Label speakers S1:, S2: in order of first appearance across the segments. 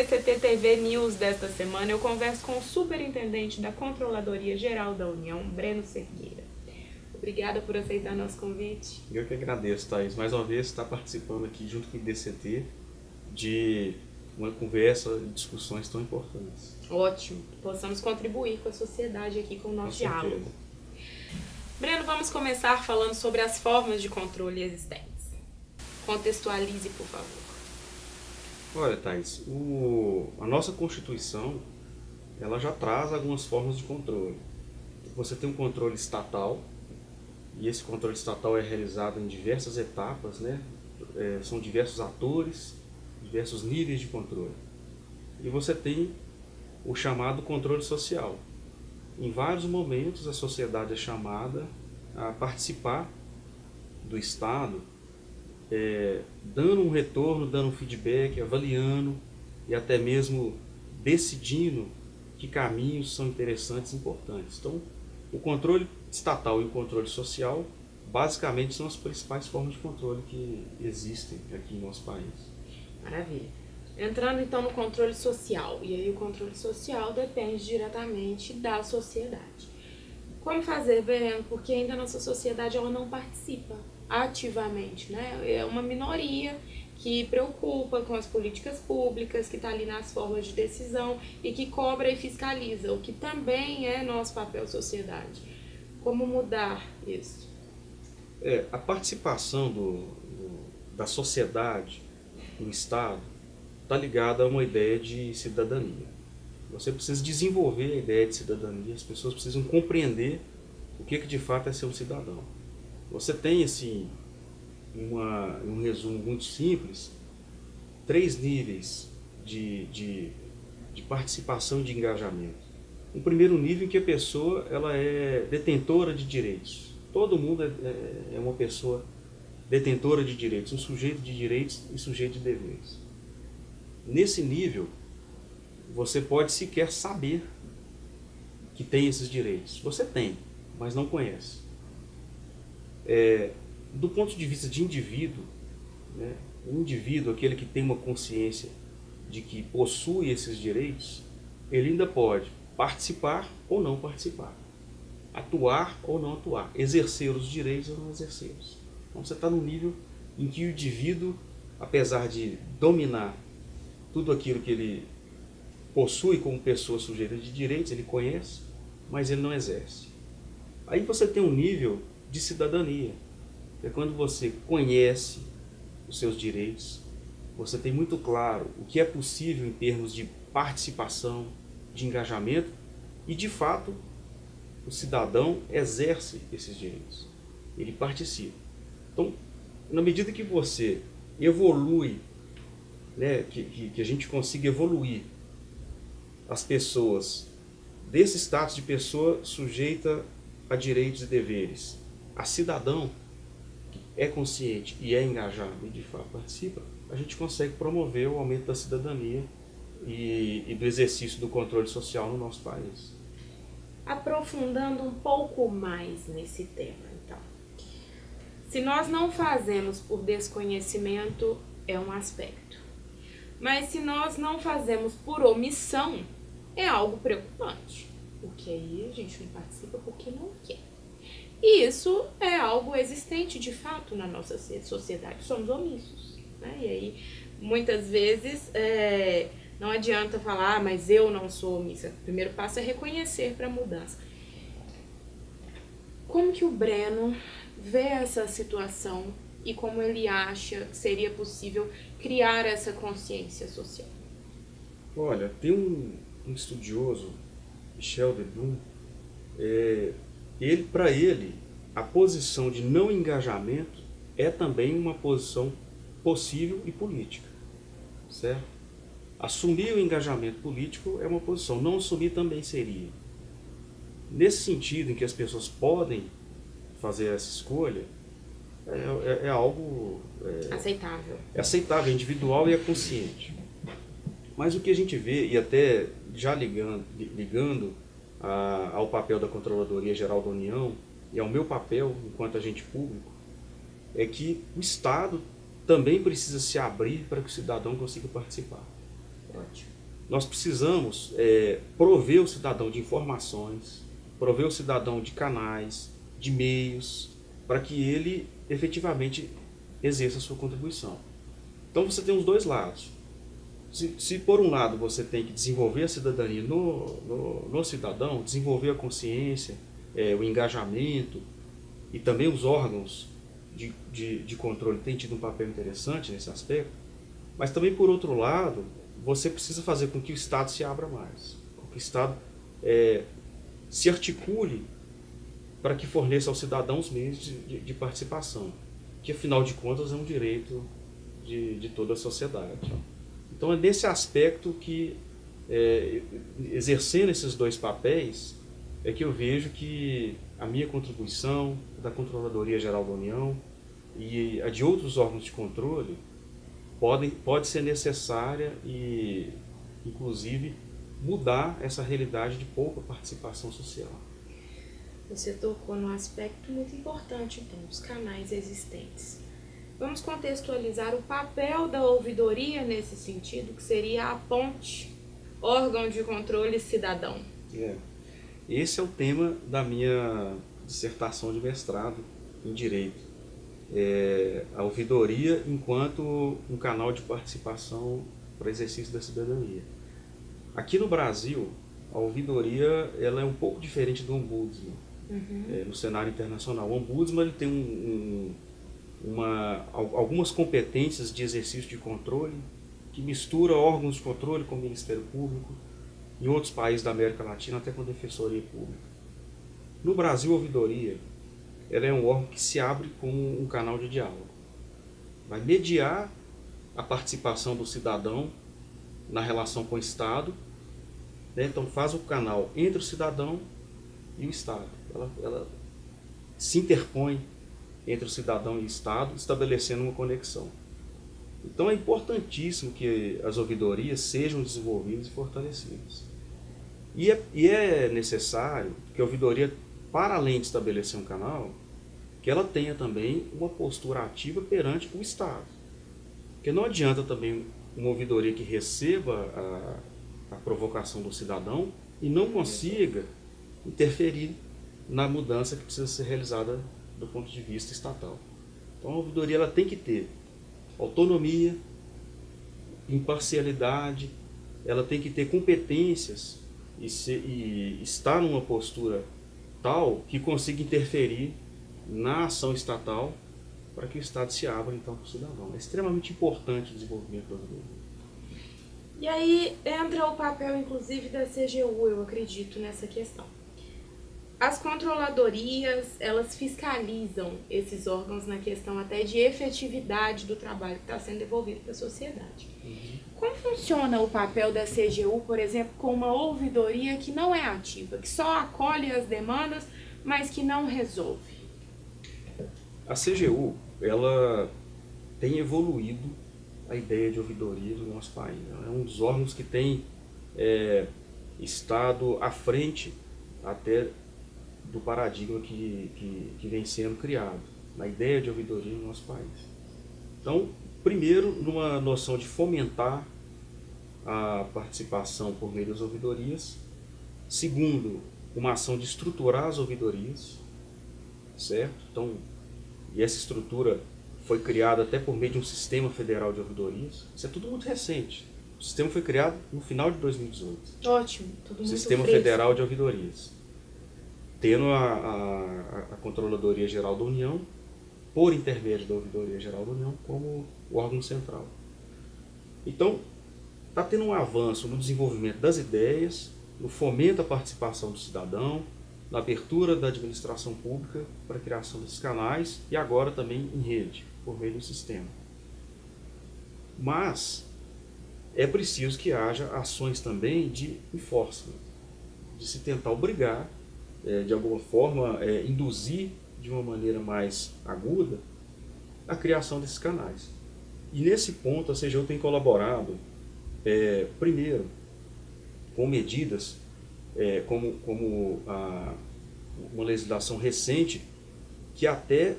S1: DCT TV News desta semana eu converso com o Superintendente da Controladoria Geral da União, Breno Cerqueira. Obrigada por aceitar nosso convite.
S2: Eu que agradeço, Thaís. Mais uma vez, estar participando aqui junto com o DCT de uma conversa e discussões tão importantes.
S1: Ótimo, possamos contribuir com a sociedade aqui com o nosso diálogo. Breno, vamos começar falando sobre as formas de controle existentes. Contextualize, por favor.
S2: Olha, Thaís, a nossa Constituição, ela já traz algumas formas de controle. Você tem um controle estatal, e esse controle estatal é realizado em diversas etapas, né? São diversos atores, diversos níveis de controle. E você tem o chamado controle social. Em vários momentos a sociedade é chamada a participar do Estado, dando um retorno, dando um feedback, avaliando e até mesmo decidindo que caminhos são interessantes e importantes. Então, o controle estatal e o controle social basicamente são as principais formas de controle que existem aqui em nosso país.
S1: Maravilha. Entrando então no controle social, e aí o controle social depende diretamente da sociedade. Como fazer, Breno? Porque ainda a nossa sociedade ela não participa ativamente, né? É uma minoria que preocupa com as políticas públicas, que está ali nas formas de decisão e que cobra e fiscaliza, o que também é nosso papel sociedade. Como mudar isso?
S2: A participação da sociedade no Estado está ligada a uma ideia de cidadania. Você precisa desenvolver a ideia de cidadania, as pessoas precisam compreender o que de fato é ser um cidadão. Você tem, assim, um resumo muito simples, 3 níveis de participação e de engajamento. O primeiro nível em que a pessoa ela é detentora de direitos. Todo mundo é uma pessoa detentora de direitos, um sujeito de direitos e sujeito de deveres. Nesse nível, você pode sequer saber que tem esses direitos. Você tem, mas não conhece. Do ponto de vista de indivíduo, né, o indivíduo, aquele que tem uma consciência de que possui esses direitos, ele ainda pode participar ou não participar, atuar ou não atuar, exercer os direitos ou não exercê-los. Então você está no nível em que o indivíduo, apesar de dominar tudo aquilo que ele possui como pessoa sujeita de direitos, ele conhece, mas ele não exerce. Aí você tem um nível de cidadania, que é quando você conhece os seus direitos, você tem muito claro o que é possível em termos de participação, de engajamento, e de fato o cidadão exerce esses direitos, ele participa. Então, na medida que você evolui, né, que a gente consiga evoluir as pessoas desse status de pessoa sujeita a direitos e deveres, a cidadão que é consciente e é engajado e de fato participa, a gente consegue promover o aumento da cidadania e do exercício do controle social no nosso país.
S1: Aprofundando um pouco mais nesse tema, então. Se nós não fazemos por desconhecimento, é um aspecto. Mas se nós não fazemos por omissão, é algo preocupante. Porque aí a gente não participa porque não quer. E isso é algo existente de fato na nossa sociedade. Somos omissos, né? E aí, muitas vezes, não adianta falar, mas eu não sou omissa. O primeiro passo é reconhecer para a mudança. Como que o Breno vê essa situação e como ele acha que seria possível criar essa consciência social?
S2: Olha, tem um estudioso, Michel de Bloom, para ele, a posição de não engajamento é também uma posição possível e política, certo? Assumir o engajamento político é uma posição, não assumir também seria. Nesse sentido em que as pessoas podem fazer essa escolha, é algo
S1: aceitável.
S2: É aceitável, é individual e é consciente. Mas o que a gente vê, e até já ligando ao papel da Controladoria Geral da União e ao meu papel enquanto agente público, é que o Estado também precisa se abrir para que o cidadão consiga participar.
S1: Ótimo.
S2: nós precisamos prover o cidadão de informações, prover o cidadão de canais, de meios, para que ele efetivamente exerça a sua contribuição. Então você tem os dois lados. Se por um lado você tem que desenvolver a cidadania no cidadão, desenvolver a consciência, o engajamento, e também os órgãos de controle têm tido um papel interessante nesse aspecto, mas também por outro lado, você precisa fazer com que o Estado se abra mais, com que o Estado se articule para que forneça aos cidadãos meios de participação, que afinal de contas é um direito de toda a sociedade. Então é nesse aspecto que, exercendo esses dois papéis, é que eu vejo que a minha contribuição, da Controladoria Geral da União e a de outros órgãos de controle pode ser necessária e, inclusive, mudar essa realidade de pouca participação social.
S1: Você tocou num aspecto muito importante, então, os canais existentes. Vamos contextualizar o papel da ouvidoria nesse sentido, que seria a ponte, órgão de controle cidadão.
S2: Esse é o tema da minha dissertação de mestrado em Direito. A ouvidoria enquanto um canal de participação para exercício da cidadania. Aqui no Brasil, a ouvidoria ela é um pouco diferente do ombudsman. No cenário internacional. O ombudsman ele tem algumas competências de exercício de controle que mistura órgãos de controle com o Ministério Público, em outros países da América Latina até com a Defensoria Pública. No Brasil, a ouvidoria ela é um órgão que se abre como um canal de diálogo. Vai mediar a participação do cidadão na relação com o Estado, né? Então faz o canal entre o cidadão e o Estado. Ela se interpõe entre o cidadão e o Estado, estabelecendo uma conexão. Então é importantíssimo que as ouvidorias sejam desenvolvidas e fortalecidas. E é necessário que a ouvidoria, para além de estabelecer um canal, que ela tenha também uma postura ativa perante o Estado. Porque não adianta também uma ouvidoria que receba a provocação do cidadão e não consiga interferir na mudança que precisa ser realizada do ponto de vista estatal. Então a ouvidoria ela tem que ter autonomia, imparcialidade, ela tem que ter competências e estar numa postura tal que consiga interferir na ação estatal para que o Estado se abra então para o cidadão. É extremamente importante o desenvolvimento da ouvidoria.
S1: E aí entra o papel, inclusive, da CGU, eu acredito, nessa questão. As controladorias, elas fiscalizam esses órgãos na questão até de efetividade do trabalho que está sendo devolvido para a sociedade. Como funciona o papel da CGU, por exemplo, com uma ouvidoria que não é ativa, que só acolhe as demandas, mas que não resolve?
S2: A CGU, ela tem evoluído a ideia de ouvidoria do nosso país. Ela é um dos órgãos que tem estado à frente até do paradigma que vem sendo criado, na ideia de ouvidoria no nosso país. Então, primeiro, numa noção de fomentar a participação por meio das ouvidorias. Segundo, uma ação de estruturar as ouvidorias, certo? Então, e essa estrutura foi criada até por meio de um sistema federal de ouvidorias. Isso é tudo muito recente. O sistema foi criado no final de 2018.
S1: Ótimo, tudo muito
S2: Sistema
S1: fresco.
S2: Federal de Ouvidorias. Tendo a Controladoria Geral da União, por intermédio da Ouvidoria Geral da União, como o órgão central. Então, está tendo um avanço no desenvolvimento das ideias, no fomento da participação do cidadão, na abertura da administração pública para a criação desses canais e agora também em rede, por meio do sistema. Mas é preciso que haja ações também de enforcement, de se tentar obrigar, de alguma forma, induzir de uma maneira mais aguda a criação desses canais. E nesse ponto a CGU tem colaborado, primeiro, com medidas como uma legislação recente que até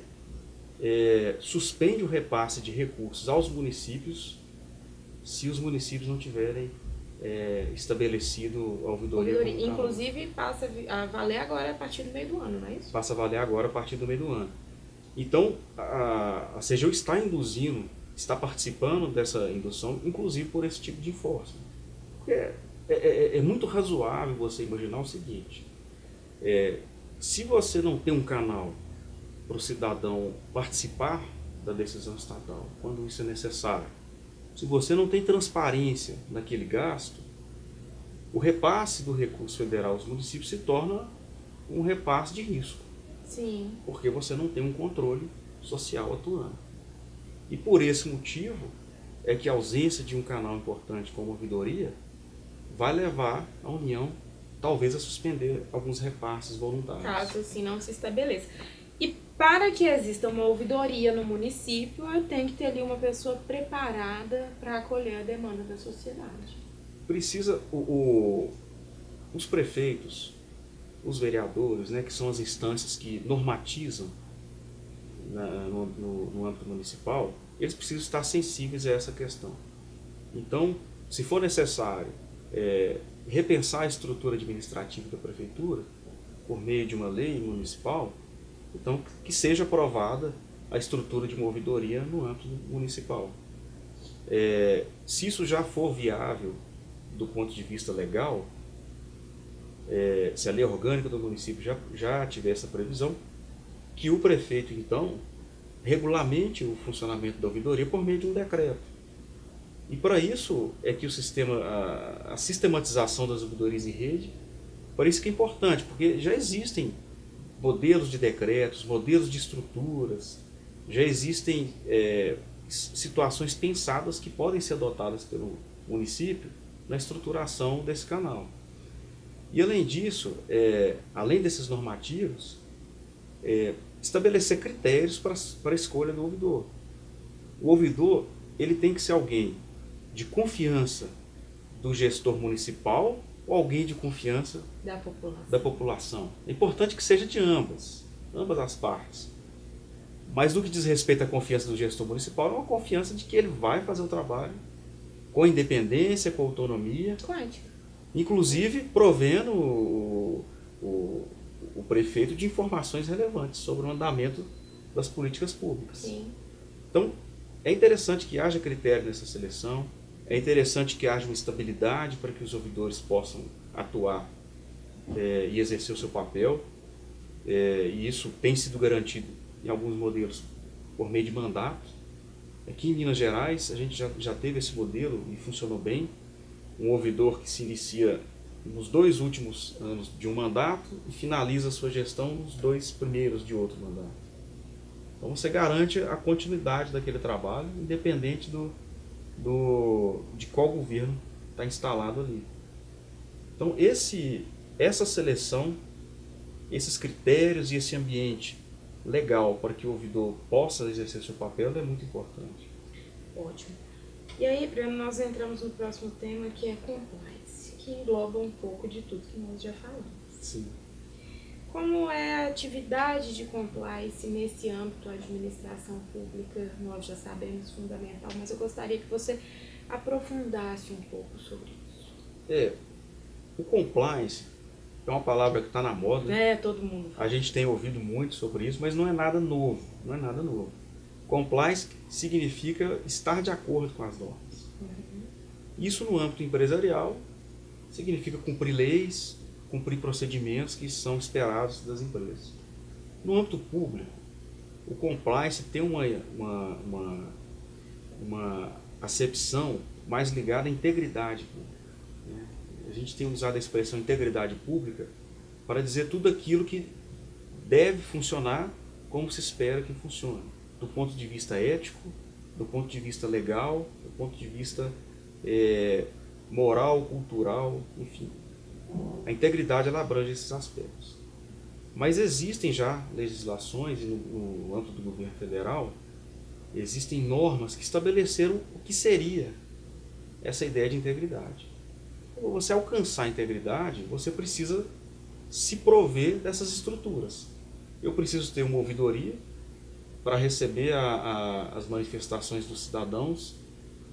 S2: suspende o repasse de recursos aos municípios se os municípios não tiverem estabelecido a ouvidoria.
S1: Ouvidoria. Inclusive passa a valer agora a partir do meio do ano, não é isso?
S2: Passa a valer agora a partir do meio do ano. Então, a CGU está induzindo, está participando dessa indução, inclusive por esse tipo de enforcement. Porque é muito razoável você imaginar o seguinte: se você não tem um canal para o cidadão participar da decisão estatal, quando isso é necessário, se você não tem transparência naquele gasto, o repasse do recurso federal aos municípios se torna um repasse de risco.
S1: Sim.
S2: Porque você não tem um controle social atuando. E por esse motivo é que a ausência de um canal importante como a ouvidoria vai levar a União talvez a suspender alguns repasses voluntários.
S1: Caso assim não se estabeleça. E para que exista uma ouvidoria no município, tem que ter ali uma pessoa preparada para acolher a demanda da sociedade.
S2: Precisa os prefeitos, os vereadores, né, que são as instâncias que normatizam no âmbito municipal, eles precisam estar sensíveis a essa questão. Então, se for necessário repensar a estrutura administrativa da prefeitura por meio de uma lei municipal, então que seja aprovada a estrutura de uma ouvidoria no âmbito municipal. Se isso já for viável do ponto de vista legal, se a lei orgânica do município já tiver essa previsão, que o prefeito, então, regulamente o funcionamento da ouvidoria por meio de um decreto. E para isso é que a sistematização das ouvidorias em rede, para isso que é importante, porque já existem modelos de decretos, modelos de estruturas, já existem situações pensadas que podem ser adotadas pelo município na estruturação desse canal. E além disso, além desses normativos, estabelecer critérios para a escolha do ouvidor. O ouvidor ele tem que ser alguém de confiança do gestor municipal ou alguém de confiança da população. É importante que seja de ambas as partes. Mas no que diz respeito à confiança do gestor municipal, é uma confiança de que ele vai fazer o trabalho com independência, com autonomia, inclusive provendo o prefeito de informações relevantes sobre o andamento das políticas públicas.
S1: Sim.
S2: Então, é interessante que haja critério nessa seleção, é interessante que haja uma estabilidade para que os ouvidores possam atuar e exercer o seu papel, e isso tem sido garantido em alguns modelos por meio de mandatos. Aqui em Minas Gerais, a gente já teve esse modelo e funcionou bem. Um ouvidor que se inicia nos 2 últimos anos de um mandato e finaliza a sua gestão nos 2 primeiros de outro mandato. Então você garante a continuidade daquele trabalho, independente de qual governo está instalado ali. Então essa seleção, esses critérios e esse ambiente legal para que o ouvidor possa exercer seu papel é muito importante.
S1: Ótimo. E aí, Breno, nós entramos no próximo tema, que é compliance, que engloba um pouco de tudo que nós já falamos.
S2: Sim.
S1: Como é a atividade de compliance nesse âmbito da administração pública, nós já sabemos, fundamental, mas eu gostaria que você aprofundasse um pouco sobre isso.
S2: O compliance é uma palavra que está na moda.
S1: Todo mundo fala.
S2: A gente tem ouvido muito sobre isso, mas não é nada novo. Compliance significa estar de acordo com as normas.
S1: Uhum.
S2: Isso no âmbito empresarial significa cumprir leis, cumprir procedimentos que são esperados das empresas. No âmbito público, o compliance tem uma acepção mais ligada à integridade pública. A gente tem usado a expressão integridade pública para dizer tudo aquilo que deve funcionar como se espera que funcione, do ponto de vista ético, do ponto de vista legal, do ponto de vista moral, cultural, enfim. A integridade ela abrange esses aspectos. Mas existem já legislações, no âmbito do governo federal, existem normas que estabeleceram o que seria essa ideia de integridade. Para você alcançar a integridade, você precisa se prover dessas estruturas. Eu preciso ter uma ouvidoria para receber as manifestações dos cidadãos,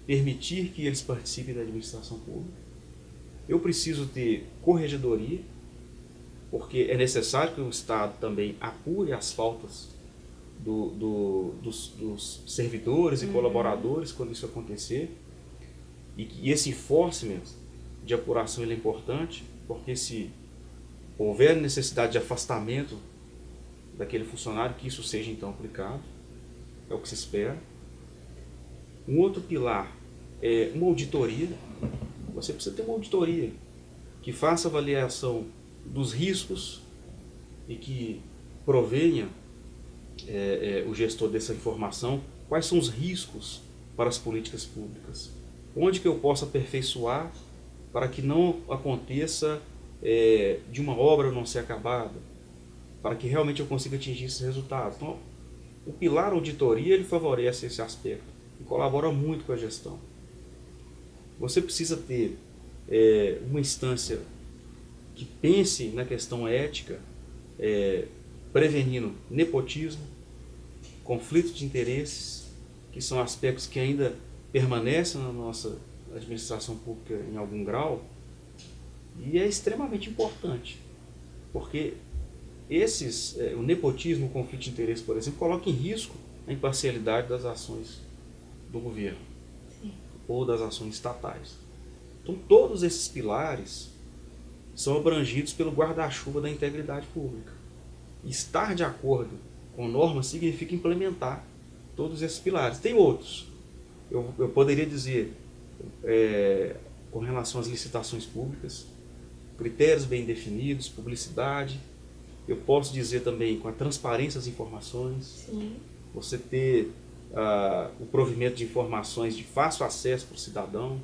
S2: permitir que eles participem da administração pública. Eu preciso ter corregedoria, porque é necessário que o Estado também apure as faltas dos servidores e colaboradores quando isso acontecer. E esse enforcement de apuração ele é importante, porque se houver necessidade de afastamento daquele funcionário, que isso seja então aplicado, é o que se espera. Um outro pilar é uma auditoria. Você precisa ter uma auditoria que faça avaliação dos riscos e que provenha o gestor dessa informação, quais são os riscos para as políticas públicas, onde que eu posso aperfeiçoar para que não aconteça de uma obra não ser acabada, para que realmente eu consiga atingir esses resultados. Então, o pilar auditoria ele favorece esse aspecto e colabora muito com a gestão. Você precisa ter uma instância que pense na questão ética, prevenindo nepotismo, conflito de interesses, que são aspectos que ainda permanecem na nossa administração pública em algum grau, e é extremamente importante, porque o nepotismo, o conflito de interesse, por exemplo, coloca em risco a imparcialidade das ações do governo. Sim. Ou das ações estatais. Então, todos esses pilares são abrangidos pelo guarda-chuva da integridade pública. Estar de acordo com normas significa implementar todos esses pilares. Tem outros. Eu poderia dizer, com relação às licitações públicas, critérios bem definidos, publicidade. Eu posso dizer também com a transparência das informações. Sim. Você ter o provimento de informações de fácil acesso para o cidadão.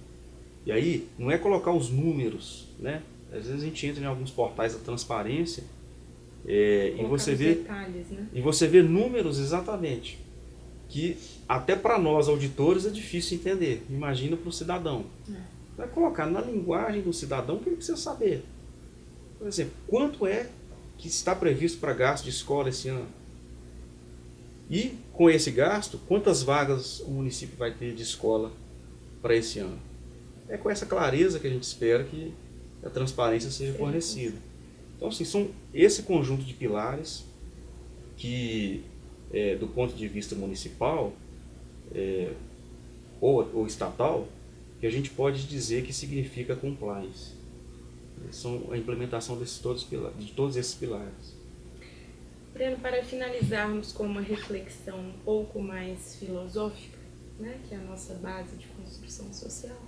S2: E aí, não é colocar os números, né? Às vezes a gente entra em alguns portais da transparência e você vê
S1: detalhes, né?
S2: E você vê números exatamente que até para nós auditores é difícil entender. Imagina para o cidadão. Vai colocar na linguagem do cidadão que ele precisa saber. Por exemplo, quanto é que está previsto para gasto de escola esse ano? E com esse gasto, quantas vagas o município vai ter de escola para esse ano? É com essa clareza que a gente espera que a transparência seja fornecida. Então, assim, são esse conjunto de pilares que, do ponto de vista municipal ou estatal, que a gente pode dizer que significa compliance. São a implementação de todos esses pilares.
S1: Breno, para finalizarmos com uma reflexão um pouco mais filosófica, né, que é a nossa base de construção social,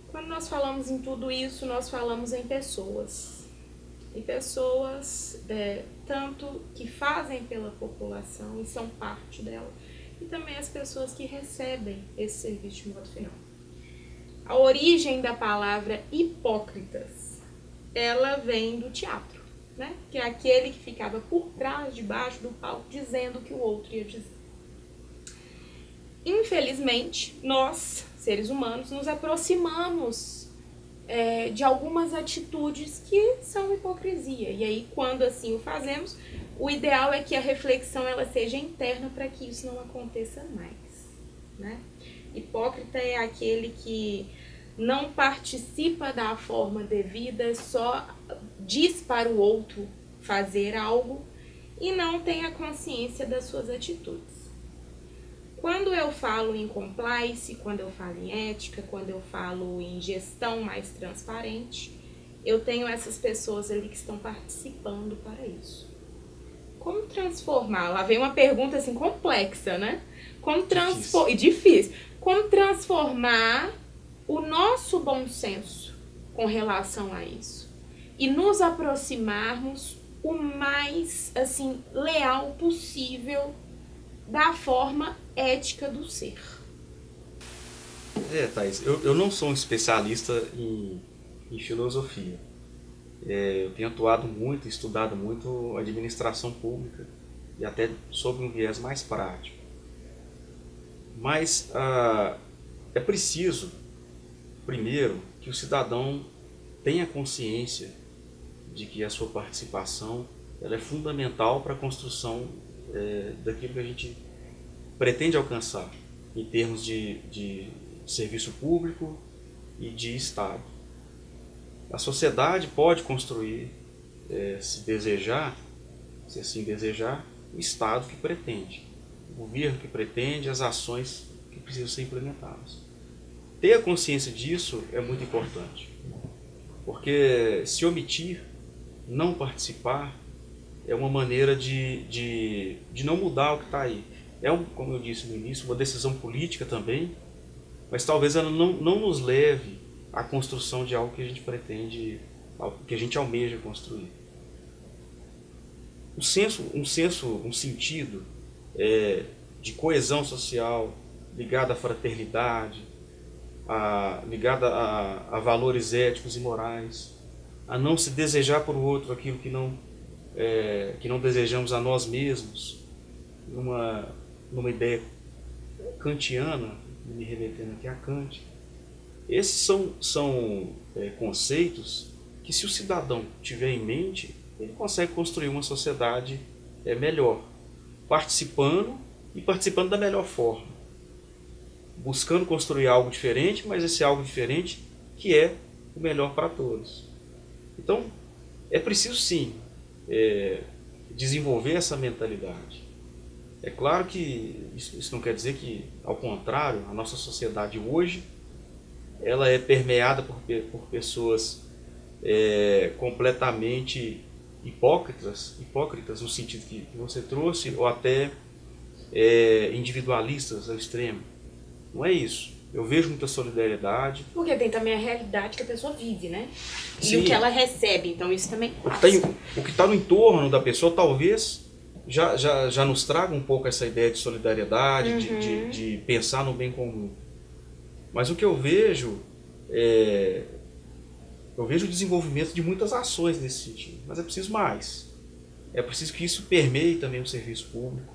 S1: quando nós falamos em tudo isso, nós falamos em pessoas. E pessoas, tanto que fazem pela população e são parte dela, e também as pessoas que recebem esse serviço de modo final. A origem da palavra hipócritas, ela vem do teatro, né? Que é aquele que ficava por trás, debaixo do palco, dizendo o que o outro ia dizer. Infelizmente, nós, seres humanos, nos aproximamos de algumas atitudes que são hipocrisia. E aí, quando assim o fazemos, o ideal é que a reflexão ela seja interna para que isso não aconteça mais, né? Hipócrita é aquele que não participa da forma devida, só diz para o outro fazer algo e não tem a consciência das suas atitudes. Quando eu falo em compliance, quando eu falo em ética, quando eu falo em gestão mais transparente, eu tenho essas pessoas ali que estão participando para isso. Como transformar? Lá vem uma pergunta assim complexa, né? Difícil. Como transformar o nosso bom senso com relação a isso? E nos aproximarmos o mais assim leal possível da forma ética do ser.
S2: Thaís, eu não sou um especialista em filosofia. Eu tenho atuado muito, estudado muito administração pública e até sob um viés mais prático. Mas é preciso, primeiro, que o cidadão tenha consciência de que a sua participação ela é fundamental para a construção daquilo que a gente pretende alcançar em termos de serviço público e de Estado. A sociedade pode construir, se desejar, se assim desejar, o Estado que pretende, o governo que pretende, as ações que precisam ser implementadas. Ter a consciência disso é muito importante, porque se omitir, não participar, é uma maneira de não mudar o que está aí. Como eu disse no início, uma decisão política também, mas talvez ela não nos leve à construção de algo que a gente pretende, algo que a gente almeja construir. Um sentido de coesão social, ligado à fraternidade, ligado a valores éticos e morais, a não se desejar por outro aquilo que não desejamos a nós mesmos, numa ideia kantiana, me remetendo aqui a Kant. Esses são conceitos que, se o cidadão tiver em mente, ele consegue construir uma sociedade melhor, participando da melhor forma, buscando construir algo diferente, mas esse algo diferente que é o melhor para todos. Então, é preciso sim desenvolver essa mentalidade. É claro que isso não quer dizer que, ao contrário, a nossa sociedade hoje ela é permeada por pessoas completamente hipócritas no sentido que você trouxe, ou até individualistas ao extremo. Não é isso. Eu vejo muita solidariedade.
S1: Porque tem também a realidade que a pessoa vive, né?
S2: Sim.
S1: E o que ela recebe, então isso também
S2: O que está no entorno da pessoa talvez já nos traga um pouco essa ideia de solidariedade, de pensar no bem comum. Mas o que eu vejo o desenvolvimento de muitas ações nesse sentido, mas é preciso mais. É preciso que isso permeie também o serviço público,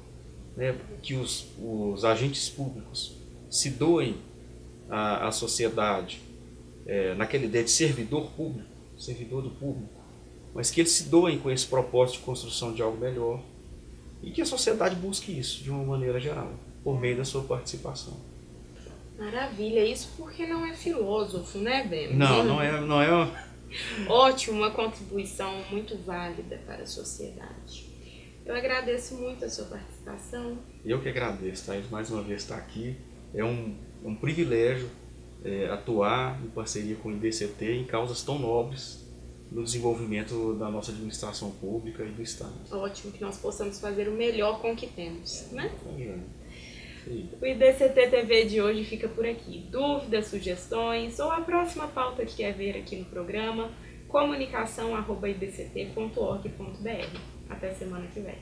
S2: né? Que os agentes públicos se doem à sociedade, naquela ideia de servidor do público, mas que eles se doem com esse propósito de construção de algo melhor e que a sociedade busque isso de uma maneira geral, por meio da sua participação.
S1: Maravilha, isso porque não é filósofo, né, Ben?
S2: Não é.
S1: Ótimo, uma contribuição muito válida para a sociedade. Eu agradeço muito a sua participação.
S2: Eu que agradeço, Thaís, mais uma vez estar aqui. É um privilégio atuar em parceria com o IDCT em causas tão nobres no desenvolvimento da nossa administração pública e do Estado.
S1: Ótimo, que nós possamos fazer o melhor com o que temos, né?
S2: Sim.
S1: O IDCT TV de hoje fica por aqui. Dúvidas, sugestões ou a próxima pauta que quer ver aqui no programa, comunicação@idct.org.br. Até semana que vem.